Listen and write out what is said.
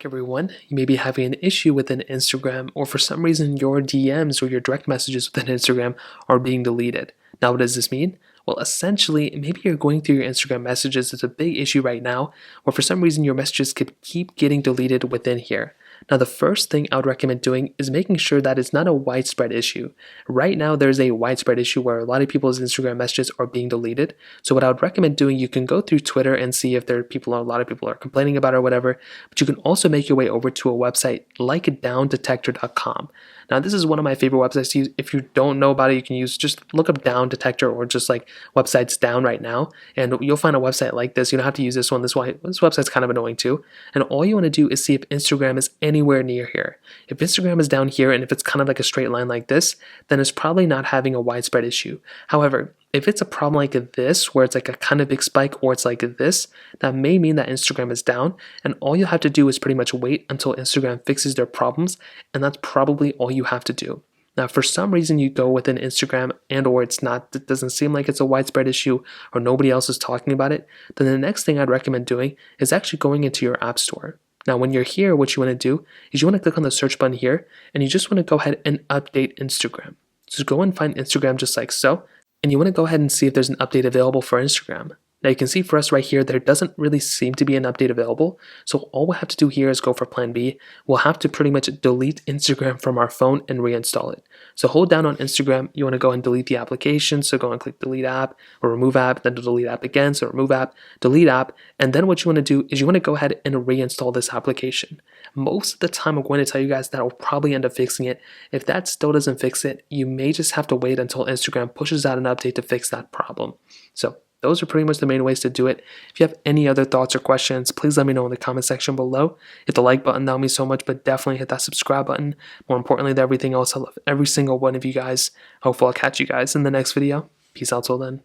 Everyone, you may be having an issue within Instagram, or for some reason your DMs or your direct messages within Instagram are being deleted. Now, what does this mean? Well, essentially, maybe you're going through your Instagram messages. It's a big issue right now, or for some reason your messages could keep getting deleted within here. Now, the first thing I would recommend doing is making sure that it's not a widespread issue. Right now, there's a widespread issue where a lot of people's Instagram messages are being deleted. So what I would recommend doing, you can go through Twitter and see if a lot of people are complaining about it or whatever, but you can also make your way over to a website like Detector.com. Now, this is one of my favorite websites to use. If you don't know about it, you can just look up Down Detector or just like websites down right now, and you'll find a website like this. You don't have to use this one. This website's kind of annoying too. And all you want to do is see if Instagram is anywhere near here. If Instagram is down here and if it's kind of like a straight line like this, then it's probably not having a widespread issue. However, if it's a problem like this, where it's like a kind of big spike, or it's like this, that may mean that Instagram is down, and all you have to do is pretty much wait until Instagram fixes their problems, and that's probably all you have to do. Now, if for some reason you go within Instagram or it doesn't seem like it's a widespread issue or nobody else is talking about it, then the next thing I'd recommend doing is actually going into your app store. Now, when you're here, what you want to do is you want to click on the search button here, and you just want to go ahead and update Instagram. So go and find Instagram just like so, and you want to go ahead and see if there's an update available for Instagram. Now you can see for us right here, there doesn't really seem to be an update available. So all we'll have to do here is go for plan B. We'll have to pretty much delete Instagram from our phone and reinstall it. So hold down on Instagram. You want to go and delete the application. So go and click delete app or remove app, then delete app again. So remove app, delete app. And then what you want to do is you want to go ahead and reinstall this application. Most of the time, I'm going to tell you guys that will probably end up fixing it. If that still doesn't fix it, you may just have to wait until Instagram pushes out an update to fix that problem. So those are pretty much the main ways to do it. If you have any other thoughts or questions, please let me know in the comment section below. Hit the like button, that would mean so much, but definitely hit that subscribe button. More importantly than everything else, I love every single one of you guys. Hopefully I'll catch you guys in the next video. Peace out till then.